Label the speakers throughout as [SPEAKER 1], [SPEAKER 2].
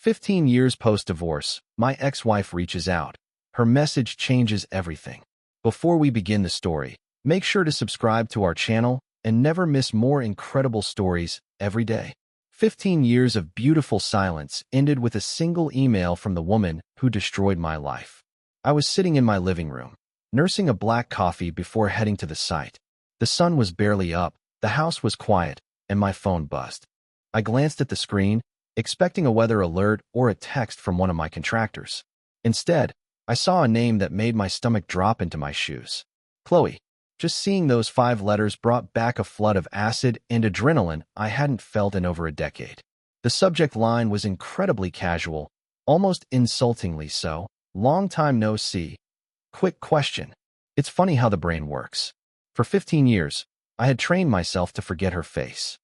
[SPEAKER 1] 15 years post-divorce, my ex-wife reaches out. Her message changes everything. Before we begin the story, make sure to subscribe to our channel and never miss more incredible stories every day. 15 years of beautiful silence ended with a single email from the woman who destroyed my life. I was sitting in my living room, nursing a black coffee before heading to the site. The sun was barely up, the house was quiet, and my phone buzzed. I glanced at the screen, expecting a weather alert or a text from one of my contractors. Instead, I saw a name that made my stomach drop into my shoes. Chloe. Just seeing those 5 letters brought back a flood of acid and adrenaline I hadn't felt in over a decade. The subject line was incredibly casual, almost insultingly so. Long time no see. Quick question. It's funny how the brain works. For 15 years, I had trained myself to forget her face.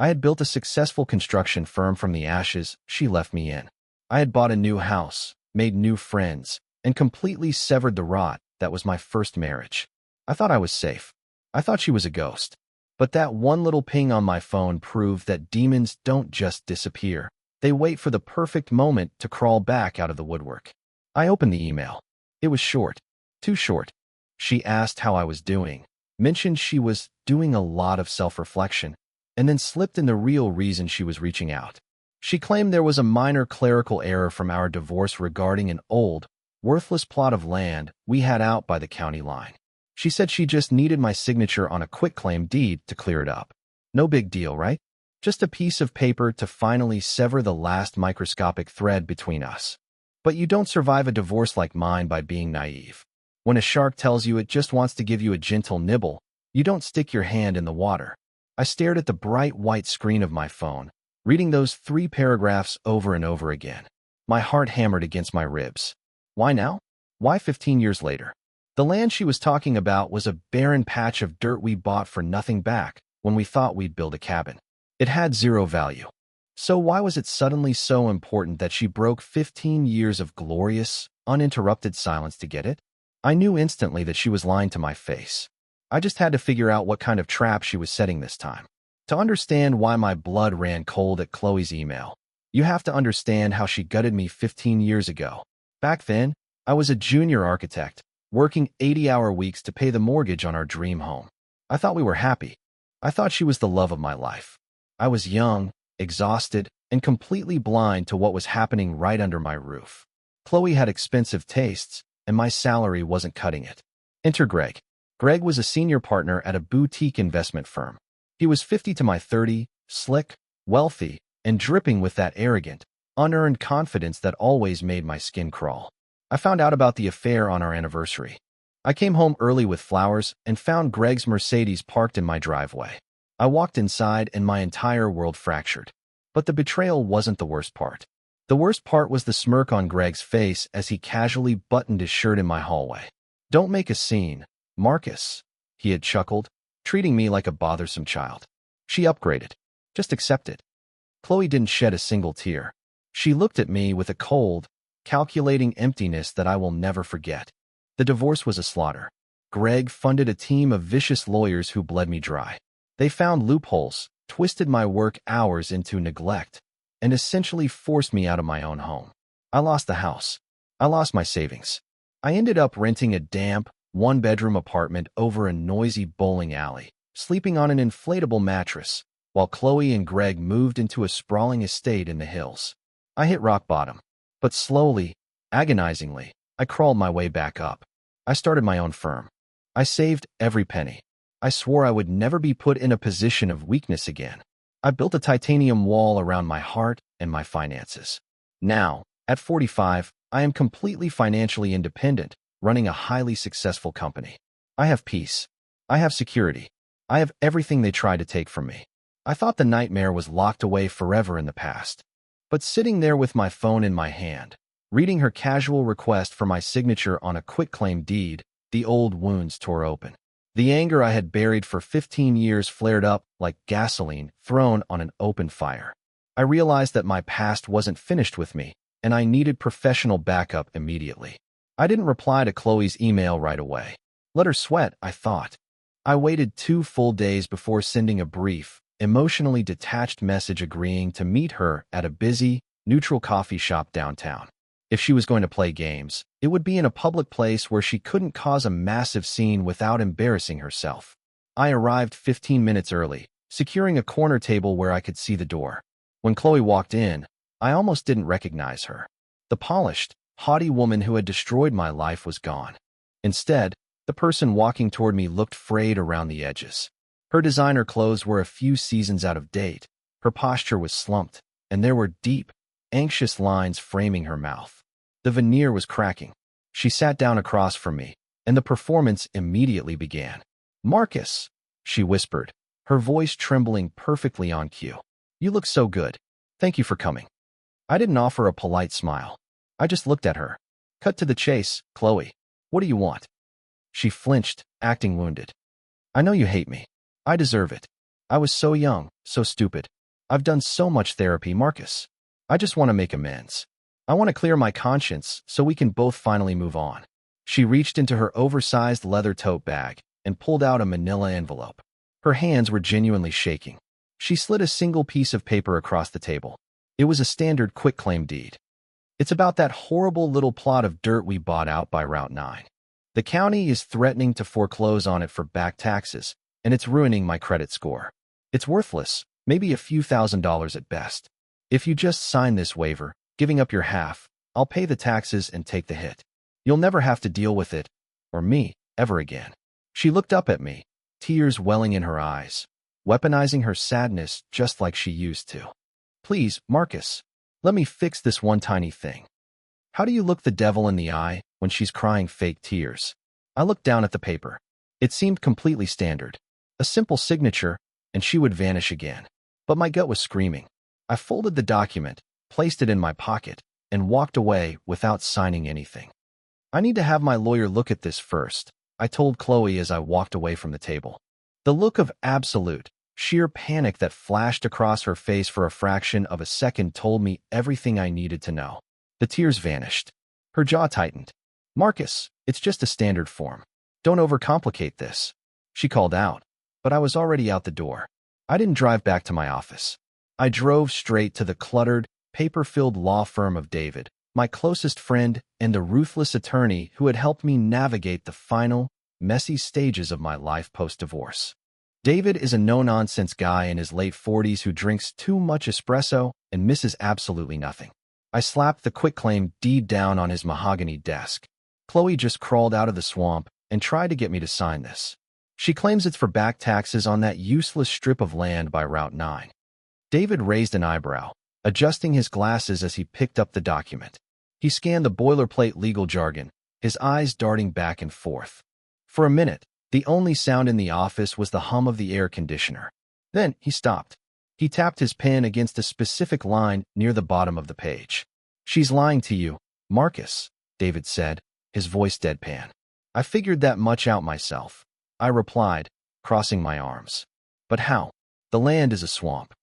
[SPEAKER 1] I had built a successful construction firm from the ashes she left me in. I had bought a new house, made new friends, and completely severed the rot that was my first marriage. I thought I was safe. I thought she was a ghost. But that one little ping on my phone proved that demons don't just disappear. They wait for the perfect moment to crawl back out of the woodwork. I opened the email. It was short. Too short. She asked how I was doing, mentioned she was doing a lot of self-reflection, and then slipped in the real reason she was reaching out. She claimed there was a minor clerical error from our divorce regarding an old, worthless plot of land we had out by the county line. She said she just needed my signature on a quitclaim deed to clear it up. No big deal, right? Just a piece of paper to finally sever the last microscopic thread between us. But you don't survive a divorce like mine by being naive. When a shark tells you it just wants to give you a gentle nibble, you don't stick your hand in the water. I stared at the bright white screen of my phone, reading those 3 paragraphs over and over again. My heart hammered against my ribs. Why now? Why 15 years later? The land she was talking about was a barren patch of dirt we bought for nothing back when we thought we'd build a cabin. It had 0 value. So why was it suddenly so important that she broke 15 years of glorious, uninterrupted silence to get it? I knew instantly that she was lying to my face. I just had to figure out what kind of trap she was setting this time. To understand why my blood ran cold at Chloe's email, you have to understand how she gutted me 15 years ago. Back then, I was a junior architect, working 80-hour weeks to pay the mortgage on our dream home. I thought we were happy. I thought she was the love of my life. I was young, exhausted, and completely blind to what was happening right under my roof. Chloe had expensive tastes, and my salary wasn't cutting it. Enter Greg. Greg was a senior partner at a boutique investment firm. He was 50 to my 30, slick, wealthy, and dripping with that arrogant, unearned confidence that always made my skin crawl. I found out about the affair on our anniversary. I came home early with flowers and found Greg's Mercedes parked in my driveway. I walked inside and my entire world fractured. But the betrayal wasn't the worst part. The worst part was the smirk on Greg's face as he casually buttoned his shirt in my hallway. "Don't make a scene, Marcus," he had chuckled, treating me like a bothersome child. She upgraded. Just accept it. Chloe didn't shed a single tear. She looked at me with a cold, calculating emptiness that I will never forget. The divorce was a slaughter. Greg funded a team of vicious lawyers who bled me dry. They found loopholes, twisted my work hours into neglect, and essentially forced me out of my own home. I lost the house. I lost my savings. I ended up renting a damp, 1-bedroom apartment over a noisy bowling alley, sleeping on an inflatable mattress, while Chloe and Greg moved into a sprawling estate in the hills. I hit rock bottom. But slowly, agonizingly, I crawled my way back up. I started my own firm. I saved every penny. I swore I would never be put in a position of weakness again. I built a titanium wall around my heart and my finances. Now, at 45, I am completely financially independent, running a highly successful company. I have peace. I have security. I have everything they tried to take from me. I thought the nightmare was locked away forever in the past. But sitting there with my phone in my hand, reading her casual request for my signature on a quitclaim deed, the old wounds tore open. The anger I had buried for 15 years flared up like gasoline thrown on an open fire. I realized that my past wasn't finished with me, and I needed professional backup immediately. I didn't reply to Chloe's email right away. Let her sweat, I thought. I waited 2 full days before sending a brief, emotionally detached message agreeing to meet her at a busy, neutral coffee shop downtown. If she was going to play games, it would be in a public place where she couldn't cause a massive scene without embarrassing herself. I arrived 15 minutes early, securing a corner table where I could see the door. When Chloe walked in, I almost didn't recognize her. The polished, haughty woman who had destroyed my life was gone. Instead, the person walking toward me looked frayed around the edges. Her designer clothes were a few seasons out of date, her posture was slumped, and there were deep, anxious lines framing her mouth. The veneer was cracking. She sat down across from me, and the performance immediately began. "Marcus," she whispered, her voice trembling perfectly on cue. "You look so good. Thank you for coming." I didn't offer a polite smile. I just looked at her. "Cut to the chase, Chloe. What do you want?" She flinched, acting wounded. "I know you hate me. I deserve it. I was so young, so stupid. I've done so much therapy, Marcus. I just want to make amends. I want to clear my conscience so we can both finally move on." She reached into her oversized leather tote bag and pulled out a manila envelope. Her hands were genuinely shaking. She slid a single piece of paper across the table. It was a standard quitclaim deed. "It's about that horrible little plot of dirt we bought out by Route 9. The county is threatening to foreclose on it for back taxes, and it's ruining my credit score. It's worthless, maybe a few $1,000s at best. If you just sign this waiver, giving up your half, I'll pay the taxes and take the hit. You'll never have to deal with it, or me, ever again." She looked up at me, tears welling in her eyes, weaponizing her sadness just like she used to. "Please, Marcus, let me fix this one tiny thing." How do you look the devil in the eye when she's crying fake tears? I looked down at the paper. It seemed completely standard. A simple signature, and she would vanish again. But my gut was screaming. I folded the document, placed it in my pocket, and walked away without signing anything. "I need to have my lawyer look at this first," I told Chloe as I walked away from the table. The look of absolute, sheer panic that flashed across her face for a fraction of a second told me everything I needed to know. The tears vanished. Her jaw tightened. "Marcus, it's just a standard form. Don't overcomplicate this," she called out, but I was already out the door. I didn't drive back to my office. I drove straight to the cluttered, paper-filled law firm of David, my closest friend and the ruthless attorney who had helped me navigate the final, messy stages of my life post-divorce. David is a no-nonsense guy in his late 40s who drinks too much espresso and misses absolutely nothing. I slapped the quitclaim deed down on his mahogany desk. "Chloe just crawled out of the swamp and tried to get me to sign this. She claims it's for back taxes on that useless strip of land by Route 9. David raised an eyebrow, adjusting his glasses as he picked up the document. He scanned the boilerplate legal jargon, his eyes darting back and forth. For a minute, the only sound in the office was the hum of the air conditioner. Then he stopped. He tapped his pen against a specific line near the bottom of the page. "She's lying to you, Marcus," David said, his voice deadpan. "I figured that much out myself," I replied, crossing my arms. "But how? The land is a swamp."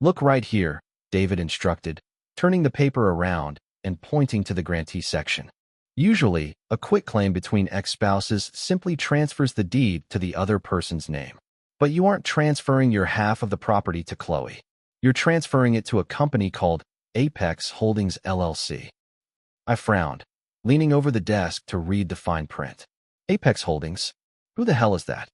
[SPEAKER 1] "Look right here," David instructed, turning the paper around and pointing to the grantee section. Usually, a quitclaim between ex-spouses simply transfers the deed to the other person's name. But you aren't transferring your half of the property to Chloe. You're transferring it to a company called Apex Holdings LLC. I frowned, leaning over the desk to read the fine print. Apex Holdings? Who the hell is that?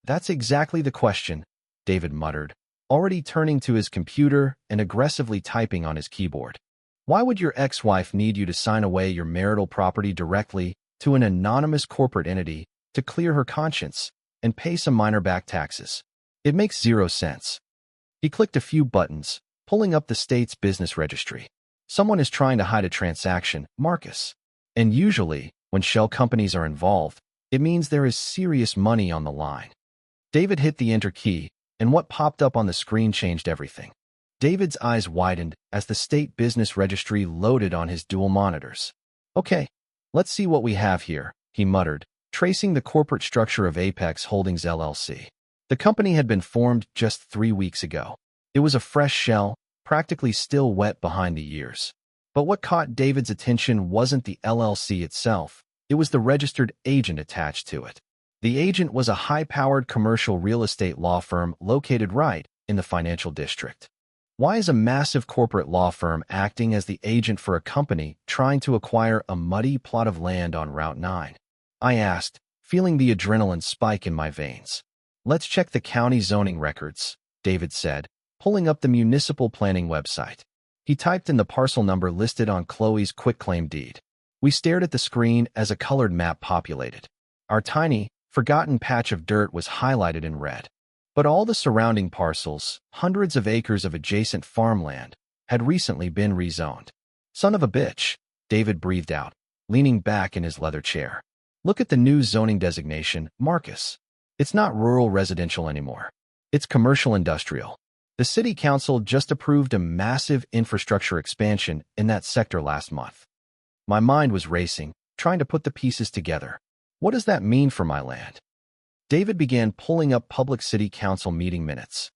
[SPEAKER 1] "That's exactly the question," David muttered, already turning to his computer and aggressively typing on his keyboard. "Why would your ex-wife need you to sign away your marital property directly to an anonymous corporate entity to clear her conscience and pay some minor back taxes? It makes zero sense." He clicked a few buttons, pulling up the state's business registry. "Someone is trying to hide a transaction, Marcus. And usually, when shell companies are involved, it means there is serious money on the line." David hit the enter key, and what popped up on the screen changed everything. David's eyes widened as the state business registry loaded on his dual monitors. "Okay, let's see what we have here," he muttered, tracing the corporate structure of Apex Holdings LLC. The company had been formed just 3 weeks ago. It was a fresh shell, practically still wet behind the years. But what caught David's attention wasn't the LLC itself, it was the registered agent attached to it. The agent was a high-powered commercial real estate law firm located right in the financial district. Why is a massive corporate law firm acting as the agent for a company trying to acquire a muddy plot of land on Route 9? I asked, feeling the adrenaline spike in my veins. Let's check the county zoning records, David said, pulling up the municipal planning website. He typed in the parcel number listed on Chloe's quitclaim deed. We stared at the screen as a colored map populated. Our tiny, forgotten patch of dirt was highlighted in red. But all the surrounding parcels, hundreds of acres of adjacent farmland, had recently been rezoned. Son of a bitch, David breathed out, leaning back in his leather chair. Look at the new zoning designation, Marcus. It's not rural residential anymore. It's commercial industrial. The city council just approved a massive infrastructure expansion in that sector last month. My mind was racing, trying to put the pieces together. What does that mean for my land? David began pulling up public city council meeting minutes.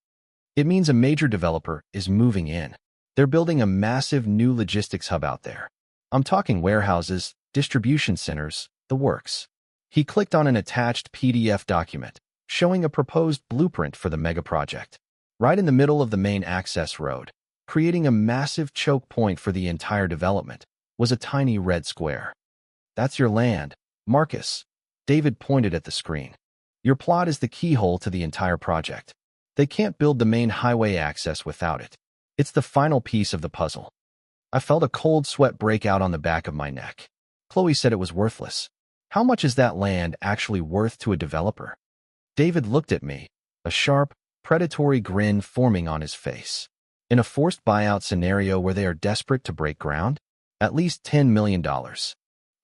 [SPEAKER 1] It means a major developer is moving in. They're building a massive new logistics hub out there. I'm talking warehouses, distribution centers, the works. He clicked on an attached PDF document, showing a proposed blueprint for the mega project. Right in the middle of the main access road, creating a massive choke point for the entire development, was a tiny red square. That's your land, Marcus. David pointed at the screen. Your plot is the keyhole to the entire project. They can't build the main highway access without it. It's the final piece of the puzzle. I felt a cold sweat break out on the back of my neck. Chloe said it was worthless. How much is that land actually worth to a developer? David looked at me, a sharp, predatory grin forming on his face. In a forced buyout scenario where they are desperate to break ground? At least $10 million.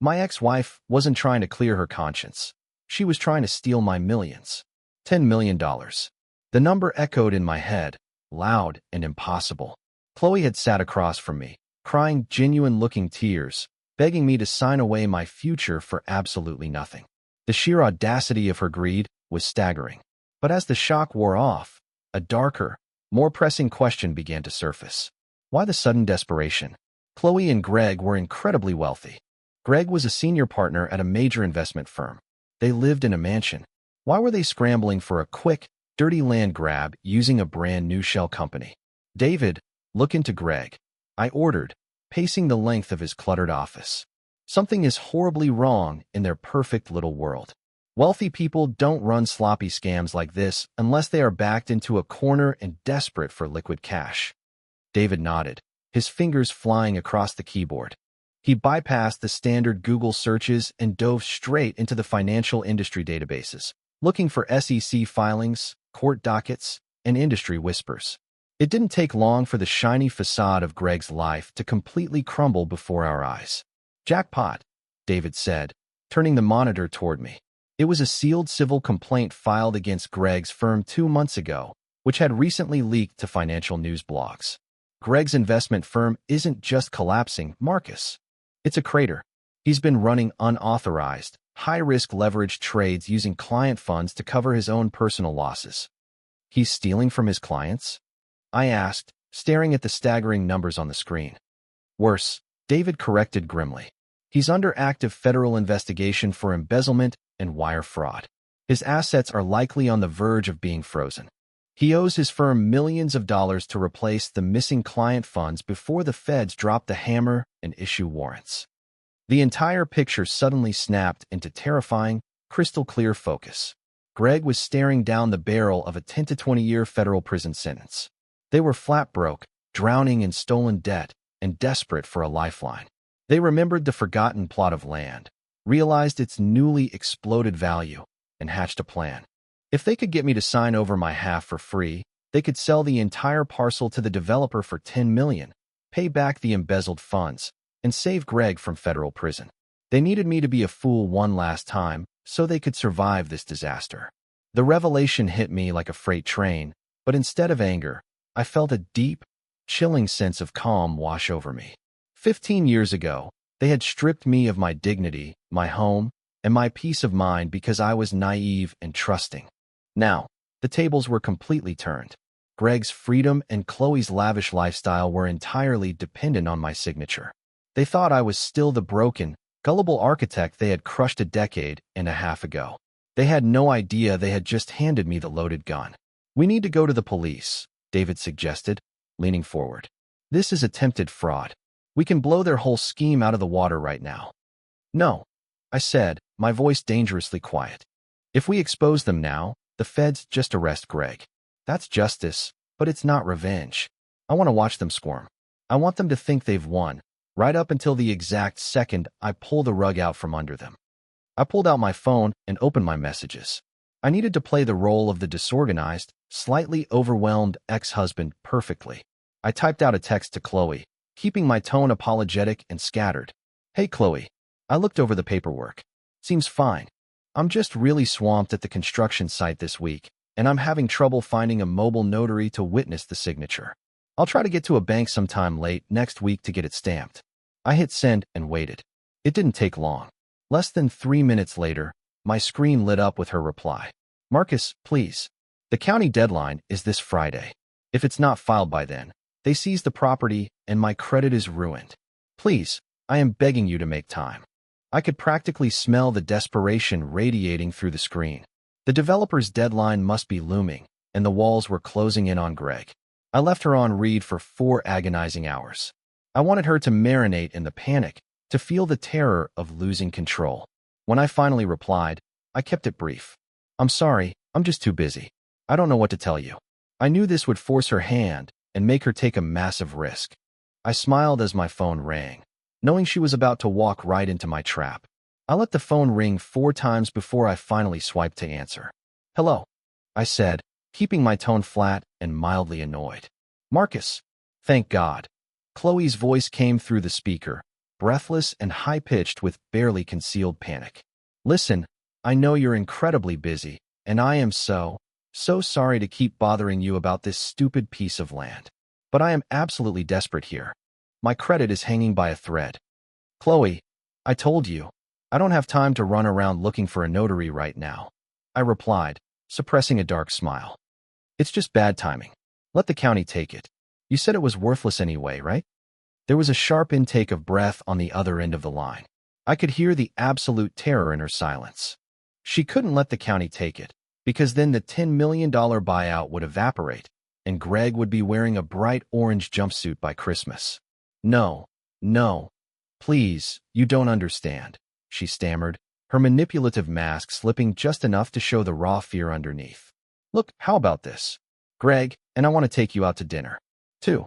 [SPEAKER 1] My ex-wife wasn't trying to clear her conscience. She was trying to steal my millions. $10 million. The number echoed in my head, loud and impossible. Chloe had sat across from me, crying genuine-looking tears, begging me to sign away my future for absolutely nothing. The sheer audacity of her greed was staggering. But as the shock wore off, a darker, more pressing question began to surface. Why the sudden desperation? Chloe and Greg were incredibly wealthy. Greg was a senior partner at a major investment firm. They lived in a mansion. Why were they scrambling for a quick, dirty land grab using a brand new shell company? David, look into Greg. I ordered, pacing the length of his cluttered office. Something is horribly wrong in their perfect little world. Wealthy people don't run sloppy scams like this unless they are backed into a corner and desperate for liquid cash. David nodded, his fingers flying across the keyboard. He bypassed the standard Google searches and dove straight into the financial industry databases, looking for SEC filings, court dockets, and industry whispers. It didn't take long for the shiny facade of Greg's life to completely crumble before our eyes. Jackpot, David said, turning the monitor toward me. It was a sealed civil complaint filed against Greg's firm 2 months ago, which had recently leaked to financial news blogs. Greg's investment firm isn't just collapsing, Marcus. It's a crater. He's been running unauthorized, high-risk leverage trades using client funds to cover his own personal losses. He's stealing from his clients? I asked, staring at the staggering numbers on the screen. Worse, David corrected grimly. He's under active federal investigation for embezzlement and wire fraud. His assets are likely on the verge of being frozen. He owes his firm millions of dollars to replace the missing client funds before the feds drop the hammer and issue warrants. The entire picture suddenly snapped into terrifying, crystal-clear focus. Greg was staring down the barrel of a 10 to 20-year federal prison sentence. They were flat broke, drowning in stolen debt, and desperate for a lifeline. They remembered the forgotten plot of land, realized its newly exploded value, and hatched a plan. If they could get me to sign over my half for free, they could sell the entire parcel to the developer for $10 million, pay back the embezzled funds, and save Greg from federal prison. They needed me to be a fool one last time so they could survive this disaster. The revelation hit me like a freight train, but instead of anger, I felt a deep, chilling sense of calm wash over me. 15 years ago, they had stripped me of my dignity, my home, and my peace of mind because I was naive and trusting. Now, the tables were completely turned. Greg's freedom and Chloe's lavish lifestyle were entirely dependent on my signature. They thought I was still the broken, gullible architect they had crushed a decade and a half ago. They had no idea they had just handed me the loaded gun. We need to go to the police, David suggested, leaning forward. This is attempted fraud. We can blow their whole scheme out of the water right now. No, I said, my voice dangerously quiet. If we expose them now, the feds just arrest Greg. That's justice, but it's not revenge. I want to watch them squirm. I want them to think they've won, right up until the exact second I pull the rug out from under them. I pulled out my phone and opened my messages. I needed to play the role of the disorganized, slightly overwhelmed ex-husband perfectly. I typed out a text to Chloe, keeping my tone apologetic and scattered. Hey Chloe, I looked over the paperwork. Seems fine. I'm just really swamped at the construction site this week, and I'm having trouble finding a mobile notary to witness the signature. I'll try to get to a bank sometime late next week to get it stamped. I hit send and waited. It didn't take long. Less than 3 minutes later, my screen lit up with her reply. Marcus, please. The county deadline is this Friday. If it's not filed by then, they seize the property and my credit is ruined. Please, I am begging you to make time. I could practically smell the desperation radiating through the screen. The developer's deadline must be looming, and the walls were closing in on Greg. I left her on read for 4 agonizing hours. I wanted her to marinate in the panic, to feel the terror of losing control. When I finally replied, I kept it brief. I'm sorry, I'm just too busy. I don't know what to tell you. I knew this would force her hand and make her take a massive risk. I smiled as my phone rang, knowing she was about to walk right into my trap. I let the phone ring 4 times before I finally swiped to answer. Hello, I said, keeping my tone flat and mildly annoyed. Marcus. Thank God. Chloe's voice came through the speaker, breathless and high-pitched with barely concealed panic. Listen, I know you're incredibly busy, and I am so sorry to keep bothering you about this stupid piece of land. But I am absolutely desperate here. My credit is hanging by a thread. Chloe, I told you, I don't have time to run around looking for a notary right now. I replied, suppressing a dark smile. It's just bad timing. Let the county take it. You said it was worthless anyway, right? There was a sharp intake of breath on the other end of the line. I could hear the absolute terror in her silence. She couldn't let the county take it, because then the $10 million buyout would evaporate, and Greg would be wearing a bright orange jumpsuit by Christmas. No, please, you don't understand, she stammered, her manipulative mask slipping just enough to show the raw fear underneath. Look, how about this? Greg, and I want to take you out to dinner. To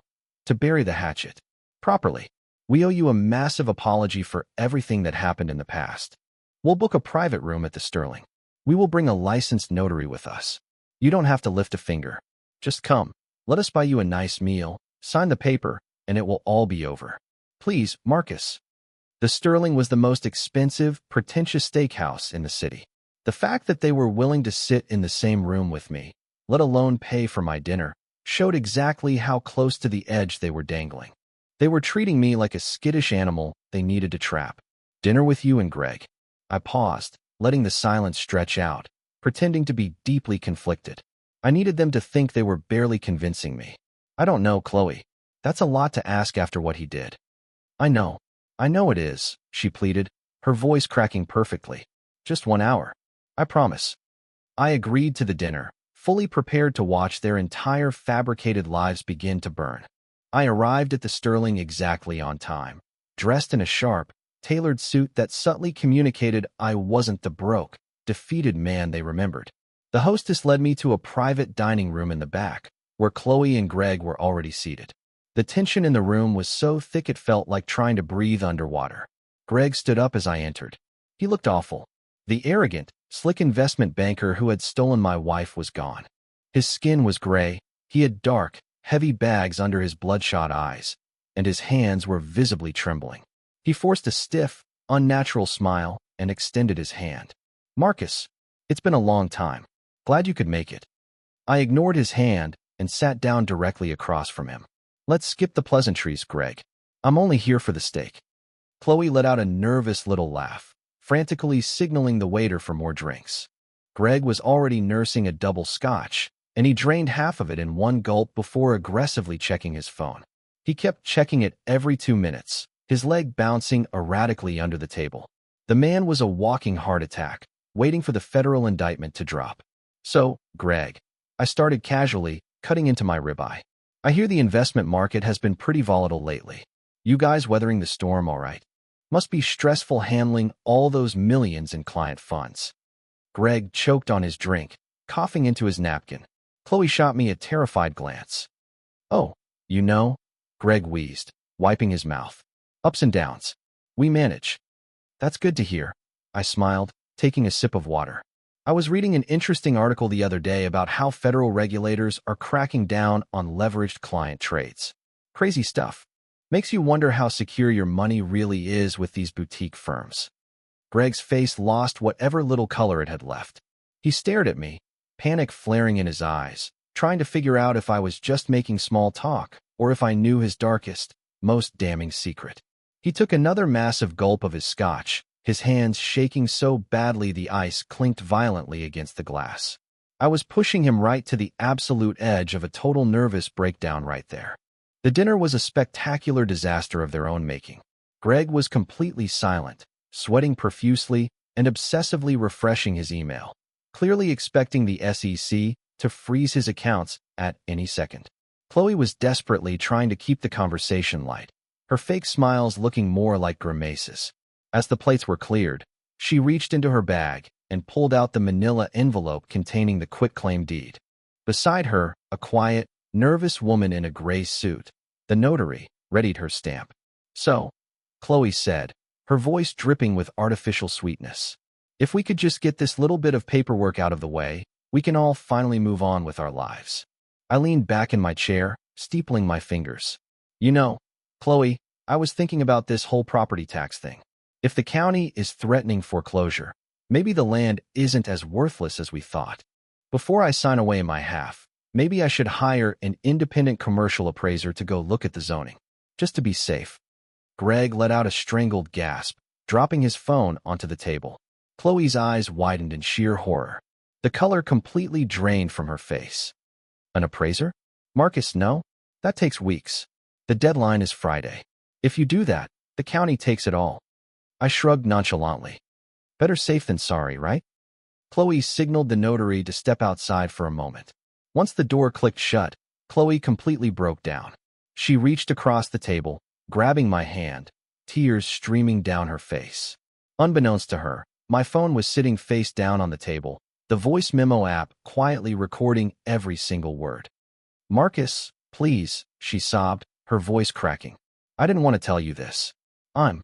[SPEAKER 1] bury the hatchet. Properly. We owe you a massive apology for everything that happened in the past. We'll book a private room at the Sterling. We will bring a licensed notary with us. You don't have to lift a finger. Just come. Let us buy you a nice meal, sign the paper, and it will all be over. Please, Marcus. The Sterling was the most expensive, pretentious steakhouse in the city. The fact that they were willing to sit in the same room with me, let alone pay for my dinner, showed exactly how close to the edge they were dangling. They were treating me like a skittish animal they needed to trap. Dinner with you and Greg. I paused, letting the silence stretch out, pretending to be deeply conflicted. I needed them to think they were barely convincing me. I don't know, Chloe. That's a lot to ask after what he did. I know it is, she pleaded, her voice cracking perfectly. Just 1 hour. I promise. I agreed to the dinner, fully prepared to watch their entire fabricated lives begin to burn. I arrived at the Sterling exactly on time, dressed in a sharp, tailored suit that subtly communicated I wasn't the broke, defeated man they remembered. The hostess led me to a private dining room in the back, where Chloe and Greg were already seated. The tension in the room was so thick it felt like trying to breathe underwater. Greg stood up as I entered. He looked awful. The arrogant, slick investment banker who had stolen my wife was gone. His skin was gray, he had dark, heavy bags under his bloodshot eyes, and his hands were visibly trembling. He forced a stiff, unnatural smile and extended his hand. Marcus, it's been a long time. Glad you could make it. I ignored his hand and sat down directly across from him. Let's skip the pleasantries, Greg. I'm only here for the steak. Chloe let out a nervous little laugh, frantically signaling the waiter for more drinks. Greg was already nursing a double scotch, and he drained half of it in one gulp before aggressively checking his phone. He kept checking it every 2 minutes, his leg bouncing erratically under the table. The man was a walking heart attack, waiting for the federal indictment to drop. So, Greg, I started casually, cutting into my ribeye. I hear the investment market has been pretty volatile lately. You guys weathering the storm all right? Must be stressful handling all those millions in client funds. Greg choked on his drink, coughing into his napkin. Chloe shot me a terrified glance. Oh, you know? Greg wheezed, wiping his mouth. Ups and downs. We manage. That's good to hear. I smiled, taking a sip of water. I was reading an interesting article the other day about how federal regulators are cracking down on leveraged client trades. Crazy stuff. Makes you wonder how secure your money really is with these boutique firms. Greg's face lost whatever little color it had left. He stared at me, panic flaring in his eyes, trying to figure out if I was just making small talk or if I knew his darkest, most damning secret. He took another massive gulp of his scotch, his hands shaking so badly the ice clinked violently against the glass. I was pushing him right to the absolute edge of a total nervous breakdown right there. The dinner was a spectacular disaster of their own making. Greg was completely silent, sweating profusely and obsessively refreshing his email, clearly expecting the SEC to freeze his accounts at any second. Chloe was desperately trying to keep the conversation light, her fake smiles looking more like grimaces. As the plates were cleared, she reached into her bag and pulled out the manila envelope containing the quitclaim deed. Beside her, a quiet, nervous woman in a gray suit, the notary, readied her stamp. So, Chloe said, her voice dripping with artificial sweetness, if we could just get this little bit of paperwork out of the way, we can all finally move on with our lives. I leaned back in my chair, steepling my fingers. You know, Chloe, I was thinking about this whole property tax thing. If the county is threatening foreclosure, maybe the land isn't as worthless as we thought. Before I sign away my half, maybe I should hire an independent commercial appraiser to go look at the zoning, just to be safe. Greg let out a strangled gasp, dropping his phone onto the table. Chloe's eyes widened in sheer horror. The color completely drained from her face. An appraiser? Marcus, no. That takes weeks. The deadline is Friday. If you do that, the county takes it all. I shrugged nonchalantly. Better safe than sorry, right? Chloe signaled the notary to step outside for a moment. Once the door clicked shut, Chloe completely broke down. She reached across the table, grabbing my hand, tears streaming down her face. Unbeknownst to her, my phone was sitting face down on the table, the voice memo app quietly recording every single word. Marcus, please, she sobbed, her voice cracking. I didn't want to tell you this. I'm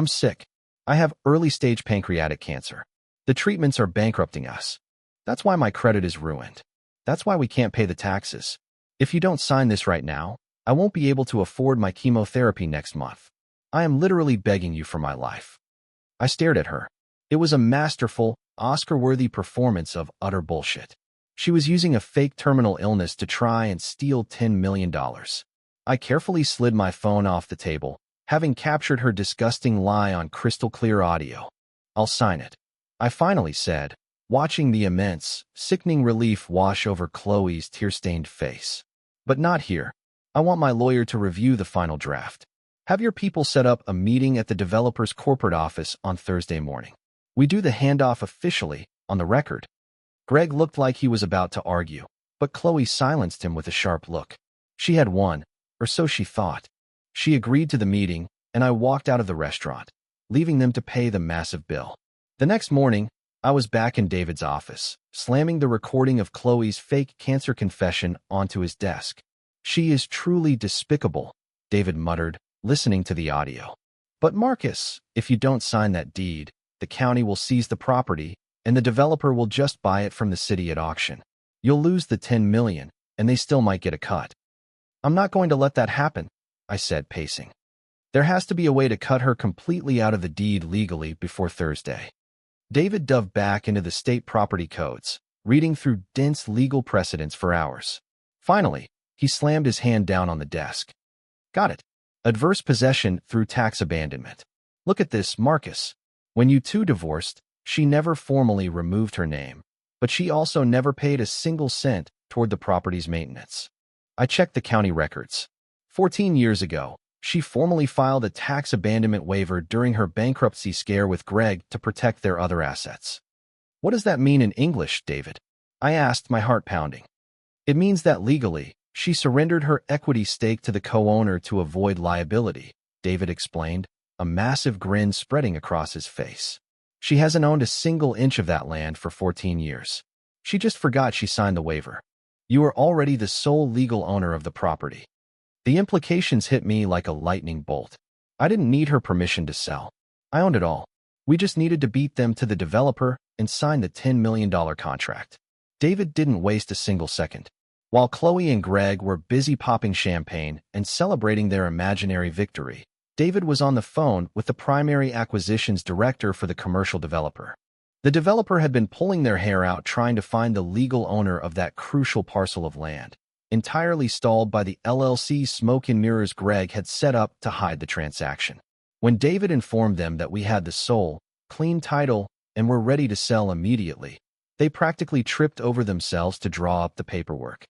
[SPEAKER 1] sick. I have early-stage pancreatic cancer. The treatments are bankrupting us. That's why my credit is ruined. That's why we can't pay the taxes. If you don't sign this right now, I won't be able to afford my chemotherapy next month. I am literally begging you for my life. I stared at her. It was a masterful, Oscar-worthy performance of utter bullshit. She was using a fake terminal illness to try and steal $10 million. I carefully slid my phone off the table, having captured her disgusting lie on crystal-clear audio. I'll sign it, I finally said, watching the immense, sickening relief wash over Chloe's tear-stained face. But not here. I want my lawyer to review the final draft. Have your people set up a meeting at the developer's corporate office on Thursday morning. We do the handoff officially, on the record. Greg looked like he was about to argue, but Chloe silenced him with a sharp look. She had won, or so she thought. She agreed to the meeting, and I walked out of the restaurant, leaving them to pay the massive bill. The next morning, I was back in David's office, slamming the recording of Chloe's fake cancer confession onto his desk. She is truly despicable, David muttered, listening to the audio. But Marcus, if you don't sign that deed, the county will seize the property, and the developer will just buy it from the city at auction. You'll lose the $10 million, and they still might get a cut. I'm not going to let that happen, I said, pacing. There has to be a way to cut her completely out of the deed legally before Thursday. David dove back into the state property codes, reading through dense legal precedents for hours. Finally, he slammed his hand down on the desk. Got it. Adverse possession through tax abandonment. Look at this, Marcus. When you two divorced, she never formally removed her name, but she also never paid a single cent toward the property's maintenance. I checked the county records. 14 years ago, she formally filed a tax abandonment waiver during her bankruptcy scare with Greg to protect their other assets. What does that mean in English, David? I asked, my heart pounding. It means that legally, She surrendered her equity stake to the co-owner to avoid liability, David explained, a massive grin spreading across his face. She hasn't owned a single inch of that land for 14 years. She just forgot she signed the waiver. You are already the sole legal owner of the property. The implications hit me like a lightning bolt. I didn't need her permission to sell. I owned it all. We just needed to beat them to the developer and sign the $10 million contract. David didn't waste a single second. While Chloe and Greg were busy popping champagne and celebrating their imaginary victory, David was on the phone with the primary acquisitions director for the commercial developer. The developer had been pulling their hair out trying to find the legal owner of that crucial parcel of land, entirely stalled by the LLC smoke and mirrors Greg had set up to hide the transaction. When David informed them that we had the sole, clean title and were ready to sell immediately, they practically tripped over themselves to draw up the paperwork.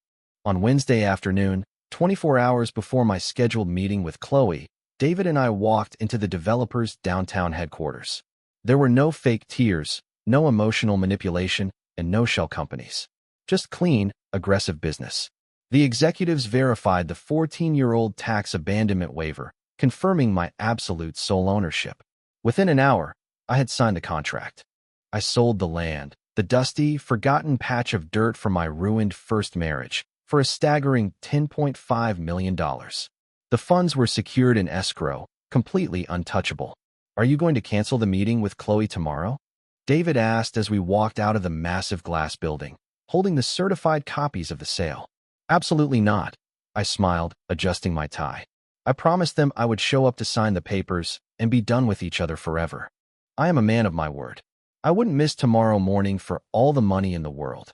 [SPEAKER 1] On Wednesday afternoon, 24 hours before my scheduled meeting with Chloe, David and I walked into the developer's downtown headquarters. There were no fake tears, no emotional manipulation, and no shell companies. Just clean, aggressive business. The executives verified the 14-year-old tax abandonment waiver, confirming my absolute sole ownership. Within an hour, I had signed the contract. I sold the land, the dusty, forgotten patch of dirt from my ruined first marriage, for a staggering $10.5 million. The funds were secured in escrow, completely untouchable. Are you going to cancel the meeting with Chloe tomorrow? David asked as we walked out of the massive glass building, holding the certified copies of the sale. Absolutely not, I smiled, adjusting my tie. I promised them I would show up to sign the papers and be done with each other forever. I am a man of my word. I wouldn't miss tomorrow morning for all the money in the world.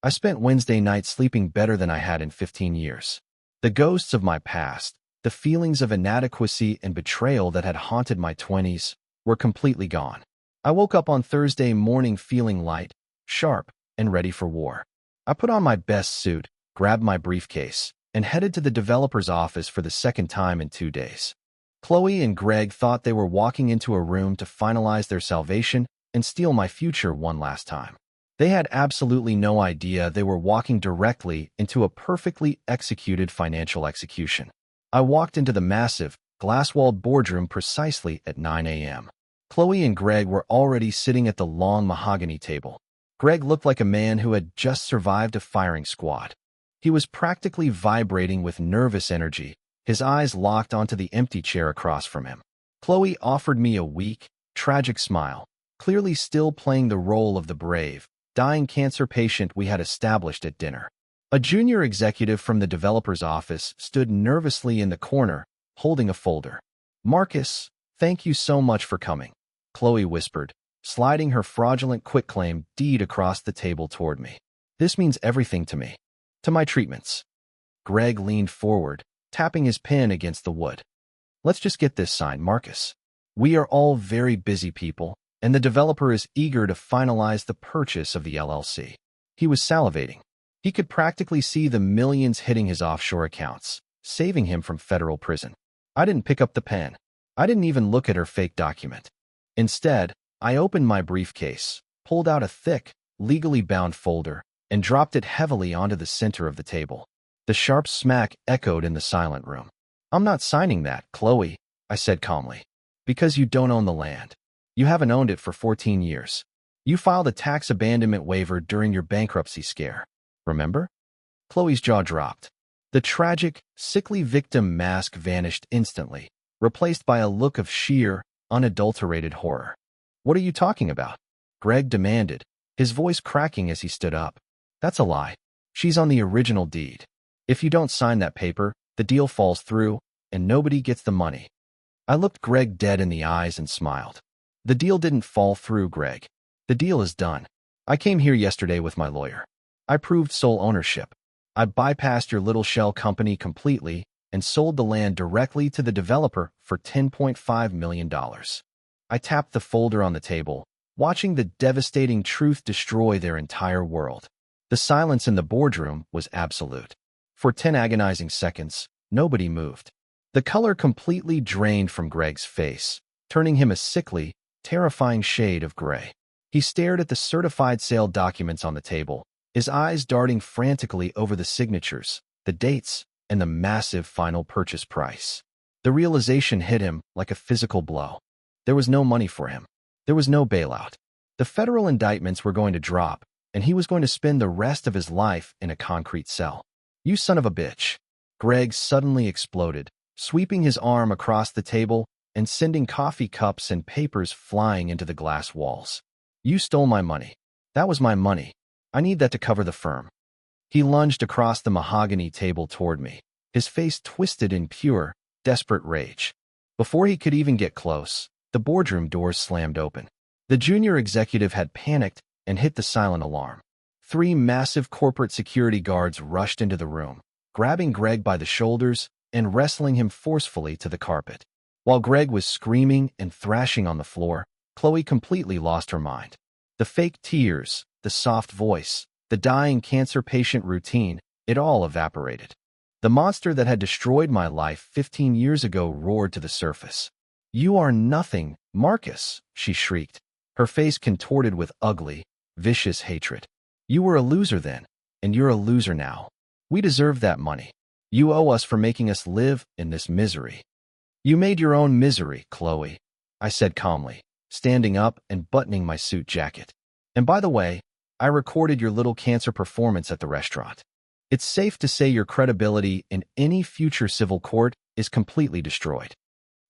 [SPEAKER 1] I spent Wednesday night sleeping better than I had in 15 years. The ghosts of my past, the feelings of inadequacy and betrayal that had haunted my 20s, were completely gone. I woke up on Thursday morning feeling light, sharp, and ready for war. I put on my best suit, grabbed my briefcase, and headed to the developer's office for the second time in 2 days. Chloe and Greg thought they were walking into a room to finalize their salvation and steal my future one last time. They had absolutely no idea they were walking directly into a perfectly executed financial execution. I walked into the massive, glass-walled boardroom precisely at 9 a.m. Chloe and Greg were already sitting at the long mahogany table. Greg looked like a man who had just survived a firing squad. He was practically vibrating with nervous energy, his eyes locked onto the empty chair across from him. Chloe offered me a weak, tragic smile, clearly still playing the role of the brave, dying cancer patient we had established at dinner. A junior executive from the developer's office stood nervously in the corner, holding a folder. "Marcus, thank you so much for coming," Chloe whispered, sliding her fraudulent quitclaim deed across the table toward me. "This means everything to me. To my treatments." Greg leaned forward, tapping his pen against the wood. "Let's just get this signed, Marcus. We are all very busy people, and the developer is eager to finalize the purchase of the LLC." He was salivating. He could practically see the millions hitting his offshore accounts, saving him from federal prison. I didn't pick up the pen. I didn't even look at her fake document. Instead, I opened my briefcase, pulled out a thick, legally bound folder, and dropped it heavily onto the center of the table. The sharp smack echoed in the silent room. "I'm not signing that, Chloe," I said calmly. "Because you don't own the land. You haven't owned it for 14 years. You filed a tax abandonment waiver during your bankruptcy scare. Remember?" Chloe's jaw dropped. The tragic, sickly victim mask vanished instantly, replaced by a look of sheer, unadulterated horror. "What are you talking about?" Greg demanded, his voice cracking as he stood up. "That's a lie. She's on the original deed. If you don't sign that paper, the deal falls through, and nobody gets the money." I looked Greg dead in the eyes and smiled. "The deal didn't fall through, Greg. The deal is done. I came here yesterday with my lawyer. I proved sole ownership. I bypassed your little shell company completely and sold the land directly to the developer for $10.5 million. I tapped the folder on the table, watching the devastating truth destroy their entire world. The silence in the boardroom was absolute. For 10 agonizing seconds, nobody moved. The color completely drained from Greg's face, turning him a sickly, terrifying shade of gray. He stared at the certified sale documents on the table, his eyes darting frantically over the signatures, the dates, and the massive final purchase price. The realization hit him like a physical blow. There was no money for him. There was no bailout. The federal indictments were going to drop, and he was going to spend the rest of his life in a concrete cell. "You son of a bitch." Greg suddenly exploded, sweeping his arm across the table and sending coffee cups and papers flying into the glass walls. "You stole my money. That was my money. I need that to cover the firm." He lunged across the mahogany table toward me, his face twisted in pure, desperate rage. Before he could even get close, the boardroom doors slammed open. The junior executive had panicked and hit the silent alarm. 3 massive corporate security guards rushed into the room, grabbing Greg by the shoulders and wrestling him forcefully to the carpet. While Greg was screaming and thrashing on the floor, Chloe completely lost her mind. The fake tears, the soft voice, the dying cancer patient routine, it all evaporated. The monster that had destroyed my life 15 years ago roared to the surface. "You are nothing, Marcus," she shrieked, her face contorted with ugly, vicious hatred. "You were a loser then, and you're a loser now. We deserve that money. You owe us for making us live in this misery." "You made your own misery, Chloe," I said calmly, standing up and buttoning my suit jacket. "And by the way, I recorded your little cancer performance at the restaurant. It's safe to say your credibility in any future civil court is completely destroyed."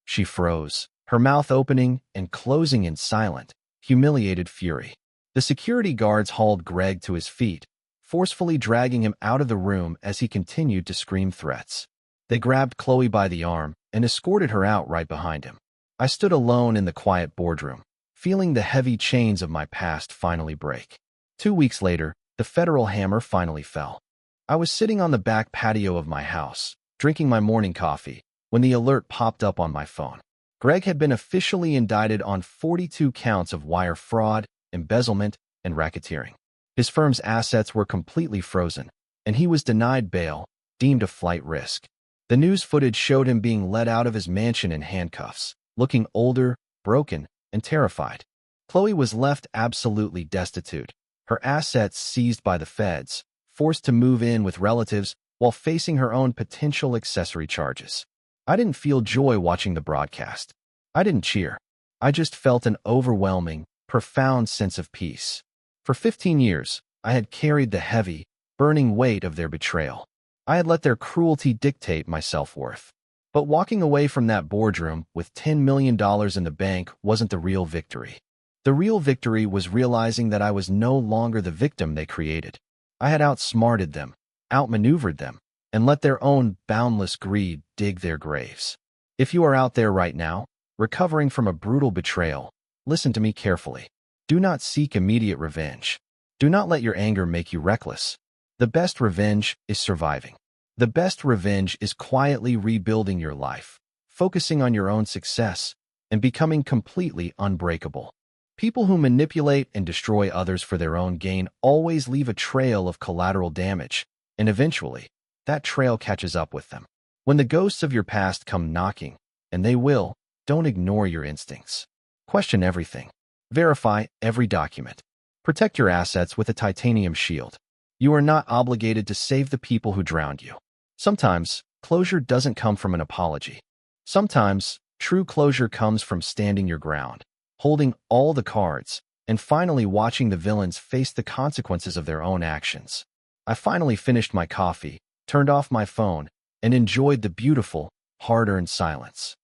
[SPEAKER 1] She froze, her mouth opening and closing in silent, humiliated fury. The security guards hauled Greg to his feet, forcefully dragging him out of the room as he continued to scream threats. They grabbed Chloe by the arm and escorted her out right behind him. I stood alone in the quiet boardroom, feeling the heavy chains of my past finally break. 2 weeks later, the federal hammer finally fell. I was sitting on the back patio of my house, drinking my morning coffee, when the alert popped up on my phone. Greg had been officially indicted on 42 counts of wire fraud, embezzlement, and racketeering. His firm's assets were completely frozen, and he was denied bail, deemed a flight risk. The news footage showed him being led out of his mansion in handcuffs, looking older, broken, and terrified. Chloe was left absolutely destitute, her assets seized by the feds, forced to move in with relatives while facing her own potential accessory charges. I didn't feel joy watching the broadcast. I didn't cheer. I just felt an overwhelming, profound sense of peace. For 15 years, I had carried the heavy, burning weight of their betrayal. I had let their cruelty dictate my self-worth. But walking away from that boardroom with $10 million in the bank wasn't the real victory. The real victory was realizing that I was no longer the victim they created. I had outsmarted them, outmaneuvered them, and let their own boundless greed dig their graves. If you are out there right now, recovering from a brutal betrayal, listen to me carefully. Do not seek immediate revenge. Do not let your anger make you reckless. The best revenge is surviving. The best revenge is quietly rebuilding your life, focusing on your own success, and becoming completely unbreakable. People who manipulate and destroy others for their own gain always leave a trail of collateral damage, and eventually, that trail catches up with them. When the ghosts of your past come knocking, and they will, don't ignore your instincts. Question everything. Verify every document. Protect your assets with a titanium shield. You are not obligated to save the people who drowned you. Sometimes, closure doesn't come from an apology. Sometimes, true closure comes from standing your ground, holding all the cards, and finally watching the villains face the consequences of their own actions. I finally finished my coffee, turned off my phone, and enjoyed the beautiful, hard-earned silence.